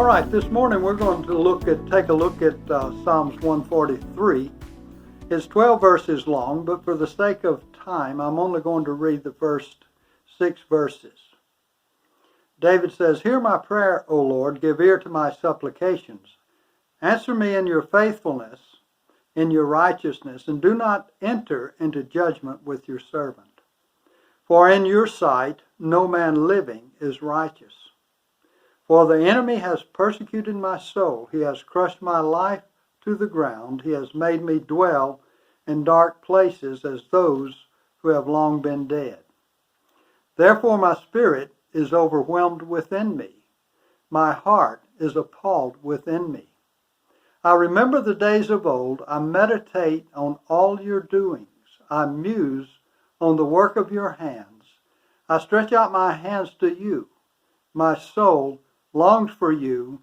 right, this morning we're going to take a look at Psalms 143. It's 12 verses long, but for the sake of time, I'm only going to read the first 6 verses. David says, "Hear my prayer, O Lord, give ear to my supplications. Answer me in your faithfulness, in your righteousness, and do not enter into judgment with your servant. For in your sight no man living is righteous. For the enemy has persecuted my soul. He has crushed my life to the ground. He has made me dwell in dark places as those who have long been dead. Therefore my spirit is overwhelmed within me. My heart is appalled within me. I remember the days of old. I meditate on all your doings. I muse on the work of your hands. I stretch out my hands to you. My soul longs for you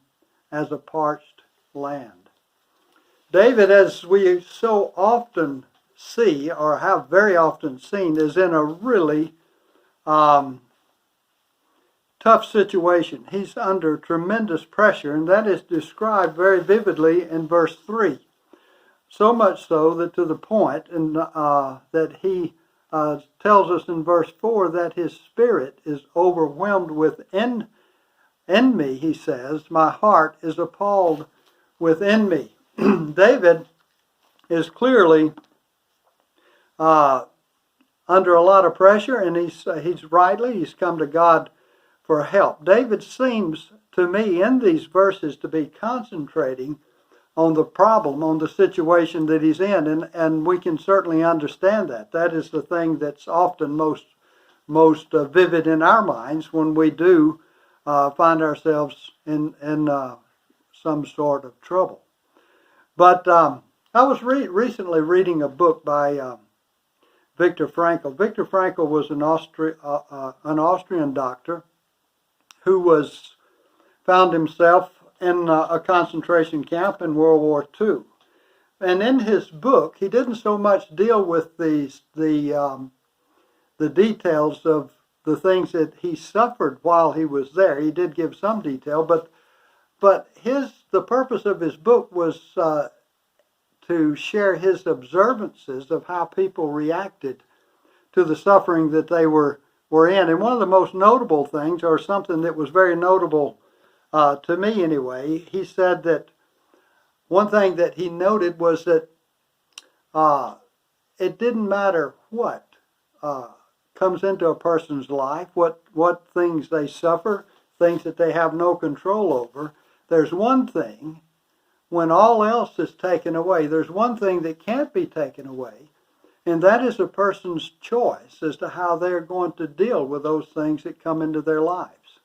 as a parched land." David, as we so often see, or have very often seen, is in a really tough situation. He's under tremendous pressure, and that is described very vividly in verse 3. So much so that to the point that he tells us in verse 4 that his spirit is overwhelmed within me, he says. My heart is appalled within me. David is clearly under a lot of pressure, and he's come to God for help. David seems to me in these verses to be concentrating on the problem, on the situation that he's in, and we can certainly understand that. That is the thing that's often most vivid in our minds when we do find ourselves in some sort of trouble. But I was recently reading a book by Viktor Frankl. Viktor Frankl was an Austrian doctor who found himself in a concentration camp in World War II. And in his book, he didn't so much deal with the details of the things that he suffered while he was there. He did give some detail, but the purpose of his book was to share his observances of how people reacted to the suffering that they were in. And one of the most notable things, or something that was very notable to me anyway, he said that one thing that he noted was that it didn't matter what comes into a person's life, what things they suffer, things that they have no control over. There's one thing, when all else is taken away, there's one thing that can't be taken away, and that is a person's choice as to how they're going to deal with those things that come into their lives.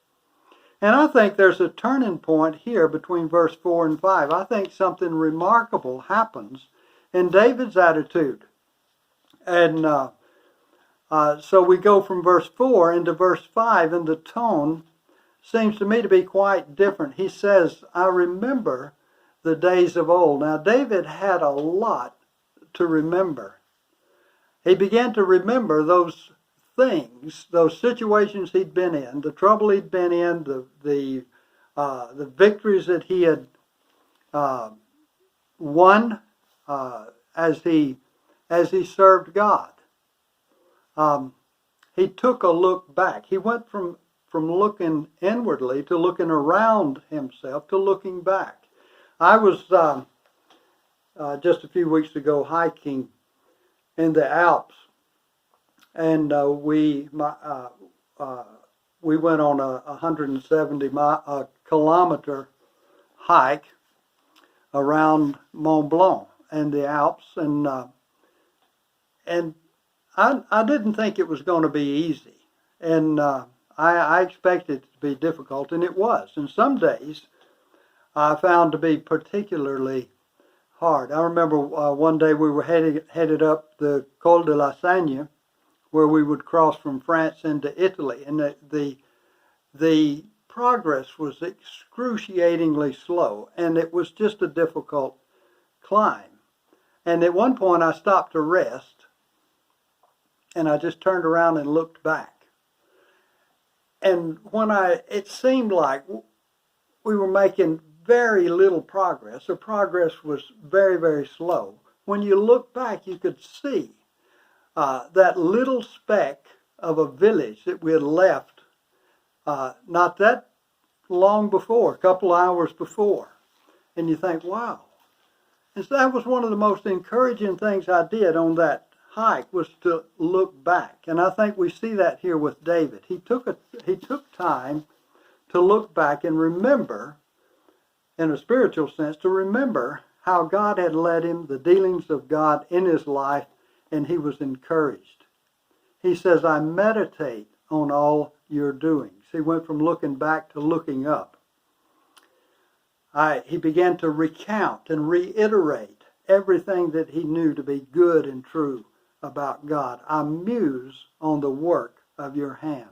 And I think there's a turning point here between verse 4 and 5. I think something remarkable happens in David's attitude. And so we go from verse 4 into verse 5, and the tone seems to me to be quite different. He says, I remember the days of old. Now, David had a lot to remember. He began to remember those things, those situations he'd been in, the trouble he'd been in, the victories that he had won as he served God. He took a look back. He went from looking inwardly to looking around himself to looking back. I was just a few weeks ago hiking in the Alps, and we went on a 170-kilometer hike around Mont Blanc and the Alps, and I didn't think it was going to be easy, and I expected it to be difficult, and it was. And some days I found to be particularly hard. I remember one day we were headed up the Col de la Sagne, where we would cross from France into Italy, and the progress was excruciatingly slow, and it was just a difficult climb. And at one point I stopped to rest, and I just turned around and looked back. And when it seemed like we were making very little progress. The progress was very, very slow. When you look back, you could see that little speck of a village that we had left not that long before, a couple hours before. And you think, wow. And so that was one of the most encouraging things I did on that hike, was to look back. And I think we see that here with David. He took time to look back and remember, in a spiritual sense, to remember how God had led him, the dealings of God in his life, and he was encouraged. He says, I meditate on all your doings. He went from looking back to looking up. He began to recount and reiterate everything that he knew to be good and true about God. I muse on the work of your hands.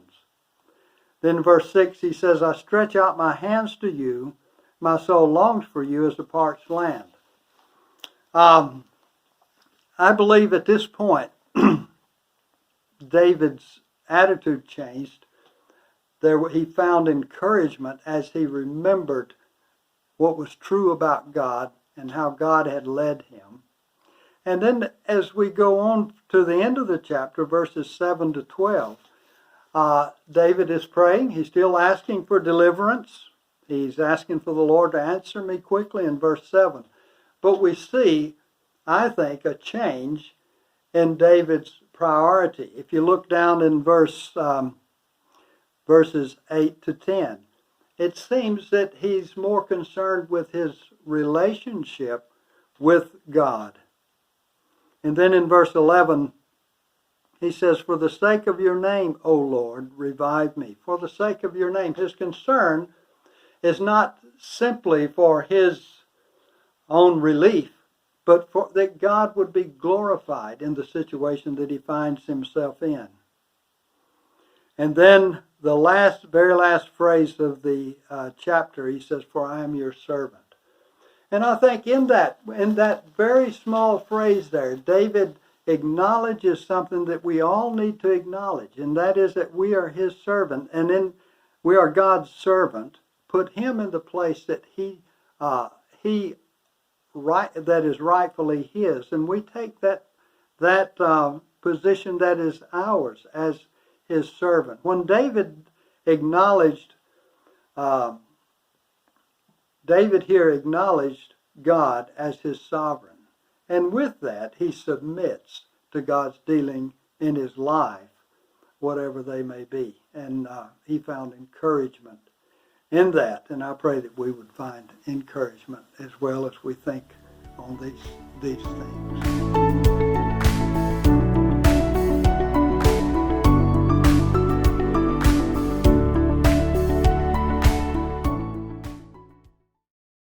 Then verse 6, he says, I stretch out my hands to you. My soul longs for you as a parched land. I believe at this point, David's attitude changed. He found encouragement as he remembered what was true about God and how God had led him. And then as we go on to the end of the chapter, verses 7 to 12, David is praying. He's still asking for deliverance. He's asking for the Lord to answer me quickly in verse 7. But we see, I think, a change in David's priority. If you look down in verses 8 to 10, it seems that he's more concerned with his relationship with God. And then in verse 11, he says, for the sake of your name, O Lord, revive me. For the sake of your name. His concern is not simply for his own relief, but for that God would be glorified in the situation that he finds himself in. And then the very last phrase of the chapter, he says, for I am your servant. And I think in that very small phrase there, David acknowledges something that we all need to acknowledge, and that is that we are his servant, and then we are God's servant. Put him in the place that that is rightfully his, and we take that position that is ours as his servant. When David here acknowledged God as his sovereign. And with that, he submits to God's dealing in his life, whatever they may be. And he found encouragement in that. And I pray that we would find encouragement as well as we think on these things.